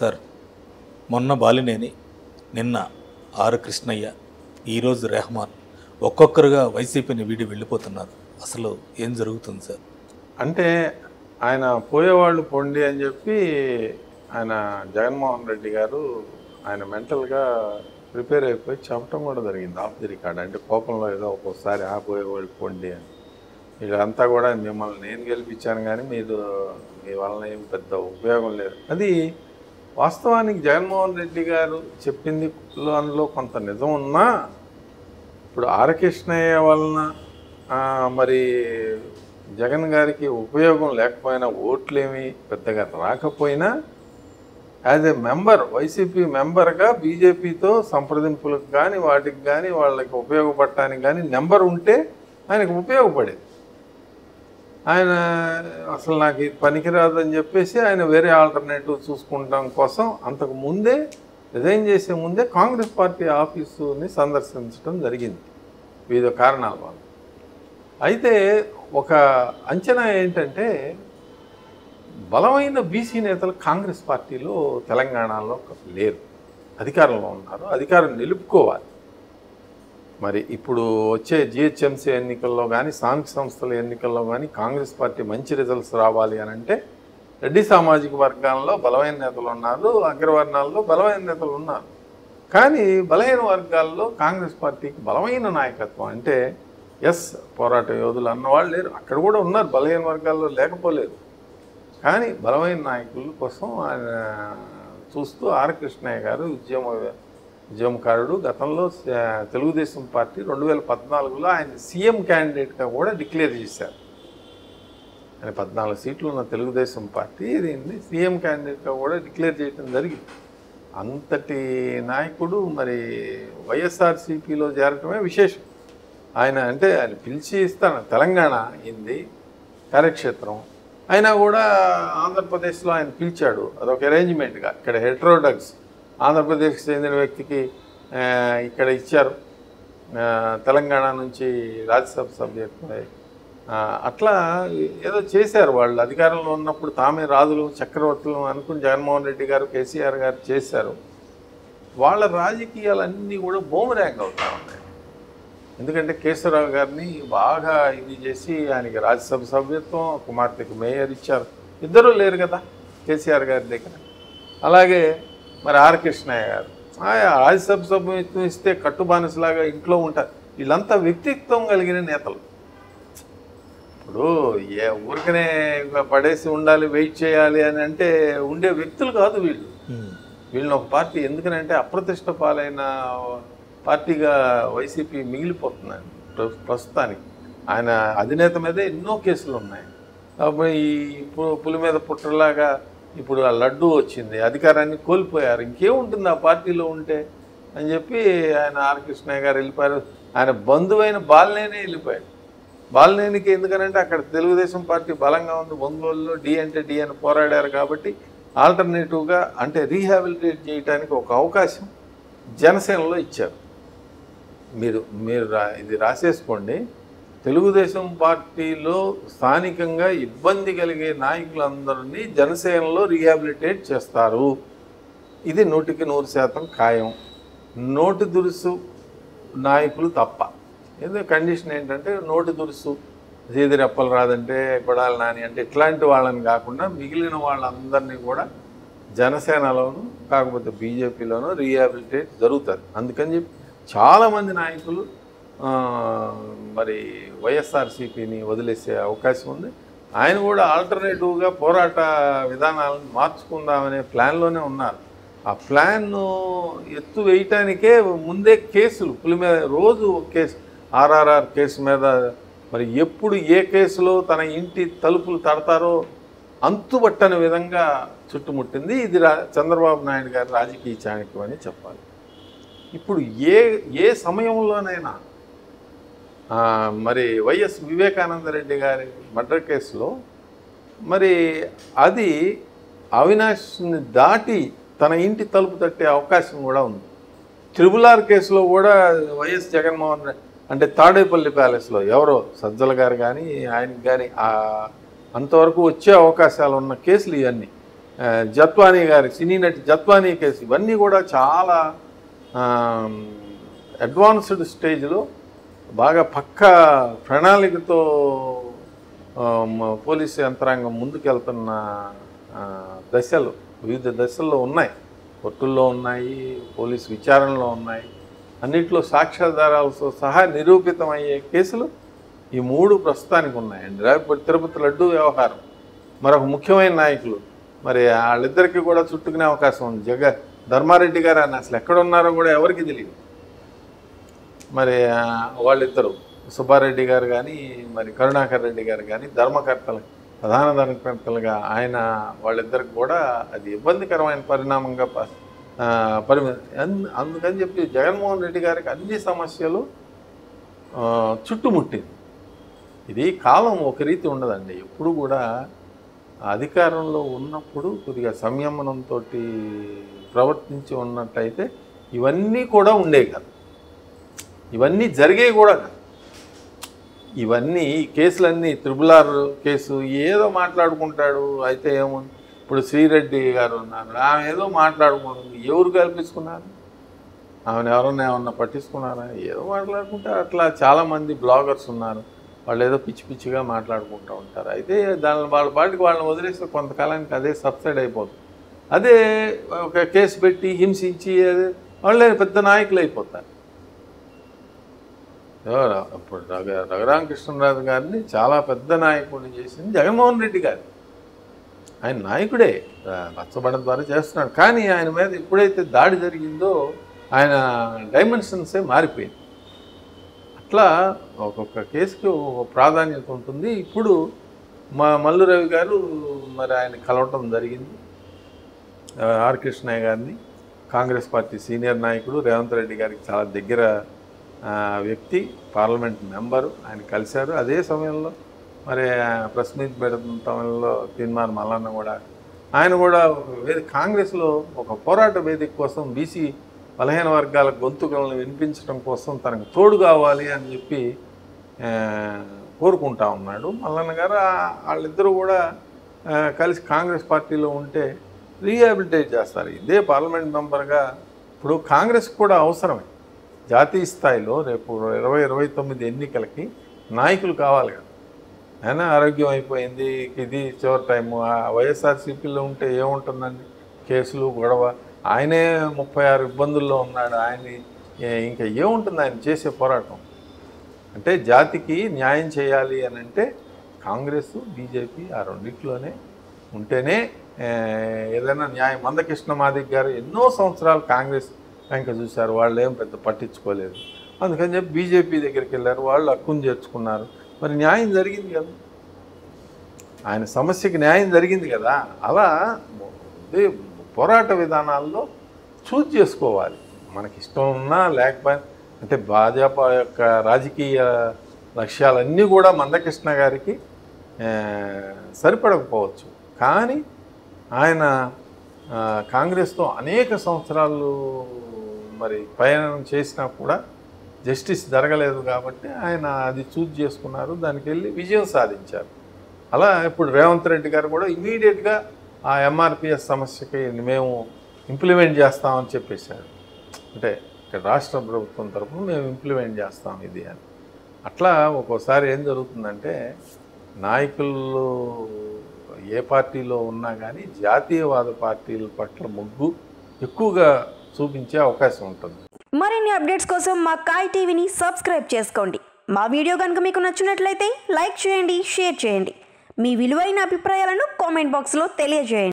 Sir, మొన్న బాలినేని, నిన్న are Krishnaiah, ఈరోజు రెహమాన్ ఒక్కొక్కరుగా వైసీపీని వీడి వెళ్ళిపోతున్నారు. అసలు ఏం జరుగుతుంది సార్? అంటే ఆయన పోయేవాళ్ళు పొండి అని చెప్పి ఆయన జగన్మోహన్ రెడ్డి గారు ఆయన మెంటల్గా ప్రిపేర్ అయిపోయి చెప్పడం కూడా జరిగింది ఆఫ్ ది రికార్డ్. అంటే కోపంలో ఏదో ఒక్కోసారి పోయేవాళ్ళు పొండి అని. వీళ్ళంతా కూడా మిమ్మల్ని నేను గెలిపించాను కానీ మీ వలన ఏం పెద్ద ఉపయోగం లేదు. అది వాస్తవానికి జగన్మోహన్ రెడ్డి గారు చెప్పింది అందులో కొంత నిజం ఉన్నా, ఇప్పుడు ఆర్ కృష్ణయ్య వలన మరి జగన్ గారికి ఉపయోగం లేకపోయినా, ఓట్లేమి పెద్దగా రాకపోయినా, యాజ్ ఏ మెంబర్, వైసీపీ మెంబర్గా బీజేపీతో సంప్రదింపులకు కానీ వాటికి కానీ వాళ్ళకి ఉపయోగపడటానికి కానీ నెంబర్ ఉంటే ఆయనకు ఉపయోగపడేది. ఆయన అసలు నాకు ఇది పనికిరాదని చెప్పేసి ఆయన వేరే ఆల్టర్నేటివ్ చూసుకుంటాం కోసం అంతకు ముందే, రిజైన్ చేసే ముందే కాంగ్రెస్ పార్టీ ఆఫీసుని సందర్శించడం జరిగింది వివిధ కారణాల వల్ల. అయితే ఒక అంచనా ఏంటంటే, బలమైన బీసీ నేతలు కాంగ్రెస్ పార్టీలో తెలంగాణలో లేరు, అధికారంలో ఉన్నారు, అధికారం నిలుపుకోవాలి. మరి ఇప్పుడు వచ్చే జిహెచ్ఎంసీ ఎన్నికల్లో కానీ స్థానిక సంస్థల ఎన్నికల్లో కానీ కాంగ్రెస్ పార్టీ మంచి రిజల్ట్స్ రావాలి అని అంటే రెడ్డి సామాజిక వర్గాల్లో బలమైన నేతలు ఉన్నారు, అగ్రవర్ణాల్లో బలమైన నేతలు ఉన్నారు. కానీ బలహీన వర్గాల్లో కాంగ్రెస్ పార్టీకి బలమైన నాయకత్వం అంటే పోరాట యోధులు అన్నవాళ్ళు లేరు. అక్కడ కూడా ఉన్నారు, బలహీన వర్గాల్లో లేకపోలేదు. కానీ బలమైన నాయకుల కోసం ఆయన చూస్తూ ఆర్ కృష్ణయ్య గారు ఉద్యమకారుడు. గతంలో తెలుగుదేశం పార్టీ 2014లో ఆయన సీఎం క్యాండిడేట్గా కూడా డిక్లేర్ చేశారు. ఆయన 14 సీట్లు ఉన్న తెలుగుదేశం పార్టీ దీన్ని సీఎం క్యాండిడేట్గా కూడా డిక్లేర్ చేయడం జరిగింది. అంతటి నాయకుడు మరి వైఎస్ఆర్సీపీలో చేరటమే విశేషం. ఆయన పిలిచి ఇస్తాను, తెలంగాణ అయింది కార్యక్షేత్రం అయినా కూడా ఆంధ్రప్రదేశ్లో ఆయన పిలిచాడు. అదొక అరేంజ్మెంట్గా. ఇక్కడ హెట్రోడక్స్ ఆంధ్రప్రదేశ్కి చెందిన వ్యక్తికి ఇక్కడ ఇచ్చారు, తెలంగాణ నుంచి రాజ్యసభ సభ్యత్వం. అట్లా ఏదో చేశారు వాళ్ళు. అధికారంలో ఉన్నప్పుడు తామే రాజులు చక్రవర్తులు అనుకుని జగన్మోహన్ రెడ్డి గారు, కేసీఆర్ గారు చేశారు. వాళ్ళ రాజకీయాలన్నీ కూడా బూమరాంగ్ అవుతా ఉన్నాయి. ఎందుకంటే కేశవరావు గారిని బాగా ఇది చేసి ఆయనకి రాజ్యసభ సభ్యత్వం, కుమార్తెకు మేయర్ ఇచ్చారు. ఇద్దరూ లేరు కదా కేసీఆర్ గారి దగ్గర. అలాగే మరి ఆర్ కృష్ణయ్య గారు రాజ్యసభ సభ్యత్వం ఇస్తే కట్టుబానిసలాగా ఇంట్లో ఉంటారు. వీళ్ళంతా వ్యక్తిత్వం కలిగిన నేతలు. ఇప్పుడు ఊరికనే పడేసి ఉండాలి, వెయిట్ చేయాలి అని అంటే ఉండే వ్యక్తులు కాదు వీళ్ళు. వీళ్ళని ఒక పార్టీ ఎందుకనంటే అప్రతిష్ట పాలైన పార్టీగా వైసీపీ మిగిలిపోతున్నాయి ప్రస్తుతానికి. ఆయన అధినేత మీదే ఎన్నో కేసులు ఉన్నాయి. ఈ పులి మీద పుట్టలాగా ఇప్పుడు ఆ లడ్డు వచ్చింది, అధికారాన్ని కోల్పోయారు. ఇంకేముంటుంది ఆ పార్టీలో ఉంటే అని చెప్పి ఆయన ఆర్ కృష్ణయ్య గారు వెళ్ళిపోయారు. ఆయన బంధువైన బాలినేని వెళ్ళిపోయాడు. బాలినేనికి ఎందుకనంటే అక్కడ తెలుగుదేశం పార్టీ బలంగా ఉంది, ఒంగోలులో డి అని పోరాడారు కాబట్టి ఆల్టర్నేటివ్గా రీహాబిలిటేట్ చేయడానికి ఒక అవకాశం జనసేనలో ఇచ్చారు. మీరు ఇది రాసేసుకోండి. తెలుగుదేశం పార్టీలో స్థానికంగా ఇబ్బంది కలిగే నాయకులందరినీ జనసేనలో రీహాబిలిటేట్ చేస్తారు. ఇది 100% ఖాయం. నోటి దురుసు నాయకులు తప్ప. ఏదో కండిషన్ ఏంటంటే నోటి దురుసు, సీదిరెప్పలు రాదంటే కొడాలి నాని అంటే ఇట్లాంటి వాళ్ళని కాకుండా మిగిలిన వాళ్ళందరినీ కూడా జనసేనలోను కాకపోతే బీజేపీలోనూ రీహాబిలిటేట్ జరుగుతుంది. అందుకని చెప్పి చాలామంది నాయకులు మరి వైఎస్ఆర్సీపీని వదిలేసే అవకాశం ఉంది. ఆయన కూడా ఆల్టర్నేటివ్గా పోరాట విధానాలను మార్చుకుందామనే ప్లాన్లోనే ఉన్నారు. ఆ ప్లాన్ను ఎత్తు వేయటానికే ముందే కేసులు పులి మీద రోజు ఒక కేసు, ఆర్ఆర్ఆర్ కేసు మీద మరి ఎప్పుడు ఏ కేసులో తన ఇంటి తలుపులు తడతారో అంతుబట్టని విధంగా చుట్టుముట్టింది. ఇది చంద్రబాబు నాయుడు గారి రాజకీయ చాణక్యం అని చెప్పాలి. ఇప్పుడు ఏ సమయంలోనైనా మరి వైఎస్ వివేకానందరెడ్డి గారి మర్డర్ కేసులో మరి అది అవినాష్ని దాటి తన ఇంటి తలుపు తట్టే అవకాశం కూడా ఉంది. త్రిబుల్-ఆర్ కేసులో కూడా వైఎస్ జగన్మోహన్ తాడేపల్లి ప్యాలెస్లో ఎవరో సజ్జల గారు కానీ ఆయనకి కానీ అంతవరకు వచ్చే అవకాశాలు ఉన్న కేసులు ఇవన్నీ. జత్వానీ గారి సినీ నటి జత్వానీ కేసు, ఇవన్నీ కూడా చాలా అడ్వాన్స్డ్ స్టేజ్లో బాగా పక్కా ప్రణాళికతో పోలీసు యంత్రాంగం ముందుకెళ్తున్న దశలు వివిధ దశల్లో ఉన్నాయి. కోర్టుల్లో ఉన్నాయి, పోలీసు విచారణలో ఉన్నాయి, అన్నింటిలో సాక్ష్యాధారాలతో సహా నిరూపితమయ్యే కేసులు ఈ 3 ప్రస్తుతానికి ఉన్నాయండి. ఇప్పుడు తిరుపతి లడ్డూ వ్యవహారం, మరొక ముఖ్యమైన నాయకులు, మరి వాళ్ళిద్దరికీ కూడా చుట్టుకునే అవకాశం ఉంది. ధర్మారెడ్డి గారు అని అసలు ఎక్కడ ఉన్నారో కూడా ఎవరికి తెలియదు. మరి వాళ్ళిద్దరు సుబ్బారెడ్డి గారు కానీ, మరి కరుణాకర్ రెడ్డి గారు కానీ ప్రధాన ధర్మకర్తలుగా ఆయన వాళ్ళిద్దరికి కూడా అది ఇబ్బందికరమైన పరిణామంగా అందుకని చెప్పి జగన్మోహన్ రెడ్డి గారికి అన్ని సమస్యలు చుట్టుముట్టింది. ఇది కాలం ఒక రీతి ఉండదండి. ఎప్పుడు కూడా అధికారంలో ఉన్నప్పుడు కొద్దిగా సంయమనంతో ప్రవర్తించి ఉన్నట్టయితే ఇవన్నీ కూడా ఉండేవి కాదు, ఇవన్నీ జరిగేవి కూడా కాదు. ఇవన్నీ ఈ కేసులన్నీ RRR కేసు ఏదో మాట్లాడుకుంటాడు. అయితే ఏముంది, ఇప్పుడు శ్రీరెడ్డి గారు ఉన్నారు, ఆమె ఏదో మాట్లాడుకుంటుంది. ఎవరు కల్పించుకున్నారు? ఆమెను ఎవరన్నా ఏమన్నా పట్టించుకున్నారా? ఏదో మాట్లాడుకుంటారు. అట్లా చాలామంది బ్లాగర్స్ ఉన్నారు, వాళ్ళు ఏదో పిచ్చి పిచ్చిగా మాట్లాడుకుంటూ ఉంటారు. అయితే వాళ్ళ పాటికి వాళ్ళని వదిలేస్తే కొంతకాలానికి అదే సబ్సైడ్ అయిపోతుంది. అదే ఒక కేసు పెట్టి హింసించి వాళ్ళే పెద్ద నాయకులు అయిపోతారు. ఇప్పుడు రఘురామకృష్ణరాజు గారిని చాలా పెద్ద నాయకుడిని చేసింది జగన్మోహన్ రెడ్డి గారు. ఆయన నాయకుడే, రచ్చబండ ద్వారా చేస్తున్నాడు. కానీ ఆయన మీద ఎప్పుడైతే దాడి జరిగిందో ఆయన డైమెన్షన్సే మారిపోయింది. అట్లా ఒక్కొక్క కేసుకి ఒక ప్రాధాన్యత ఉంటుంది. ఇప్పుడు మల్లు రవి గారు మరి ఆయన కలవటం జరిగింది. ఆర్ కృష్ణయ్య గారిని, కాంగ్రెస్ పార్టీ సీనియర్ నాయకుడు, రేవంత్ రెడ్డి గారికి చాలా దగ్గర వ్యక్తి, పార్లమెంట్ మెంబరు, ఆయన కలిశారు. అదే సమయంలో మరి ప్రెస్ మీట్ పెడుతున్న సమయంలో తీన్మార్ మల్లన్న కూడా ఆయన కూడా కాంగ్రెస్లో ఒక పోరాట వేదిక కోసం బీసీ బలహీన వర్గాల గొంతుకలను వినిపించడం కోసం తనకు తోడు కావాలి అని చెప్పి కోరుకుంటా ఉన్నాడు మల్లన్న గారు. వాళ్ళిద్దరూ కూడా కలిసి కాంగ్రెస్ పార్టీలో ఉంటే రీహాబిలిటేట్ చేస్తారు. ఇదే పార్లమెంట్ మెంబర్గా ఇప్పుడు కాంగ్రెస్ కూడా అవసరమే. జాతీయ స్థాయిలో రేపు 2029 ఎన్నికలకి నాయకులు కావాలి కదా. అయినా ఆరోగ్యం అయిపోయింది, ఇది చివరి టైము. వైఎస్ఆర్సీపీలో ఉంటే ఏముంటుందండి, కేసులు గొడవ. ఆయనే 36 ఇబ్బందుల్లో ఉన్నాడు. ఆయన్ని ఇంకా ఏముంటుంది ఆయన చేసే పోరాటం? అంటే జాతికి న్యాయం చేయాలి అని అంటే కాంగ్రెస్, బీజేపీ ఆ రెండిట్లోనే ఉంటేనే ఏదైనా న్యాయం. మందకృష్ణ మాదిక్ గారు ఎన్నో సంవత్సరాలు కాంగ్రెస్ వెంక చూశారు, వాళ్ళు ఏం పెద్ద పట్టించుకోలేదు. అందుకని చెప్పి బీజేపీ దగ్గరికి వెళ్ళారు, వాళ్ళు హక్కును చేర్చుకున్నారు. మరి న్యాయం జరిగింది కదా, ఆయన సమస్యకి న్యాయం జరిగింది కదా. అలా పోరాట విధానాల్లో చూజ్ చేసుకోవాలి. మనకి ఇష్టం ఉన్నా లేకపోయినా, అంటే భాజపా యొక్క రాజకీయ లక్ష్యాలన్నీ కూడా మందకృష్ణ గారికి సరిపడకపోవచ్చు. కానీ ఆయన కాంగ్రెస్తో అనేక సంవత్సరాలు మరి ప్రయాణం చేసినా కూడా జస్టిస్ జరగలేదు కాబట్టి ఆయన అది చూజ్ చేసుకున్నారు, దానికి వెళ్ళి విజయం సాధించారు. అలా ఇప్పుడు రేవంత్ రెడ్డి గారు కూడా ఇమీడియట్గా ఆ ఎంఆర్పిఎస్ సమస్యకి మేము ఇంప్లిమెంట్ చేస్తామని చెప్పేశారు. అంటే ఇక్కడ రాష్ట్ర ప్రభుత్వం తరఫున మేము ఇంప్లిమెంట్ చేస్తాం ఇది అని. అట్లా ఒక్కోసారి ఏం జరుగుతుందంటే నాయకులు ఏ పార్టీలో ఉన్నా కానీ జాతీయవాద పార్టీల పట్ల మొగ్గు ఎక్కువగా చూపించే అవకాశం ఉంటుంది. మరిన్ని అప్డేట్స్ కోసం మా కాయ్ టీవీని సబ్స్క్రైబ్ చేసుకోండి. మా వీడియో కనుక మీకు నచ్చినట్లయితే లైక్ చేయండి, షేర్ చేయండి. మీ విలువైన అభిప్రాయాలను కామెంట్ బాక్స్లో తెలియజేయండి.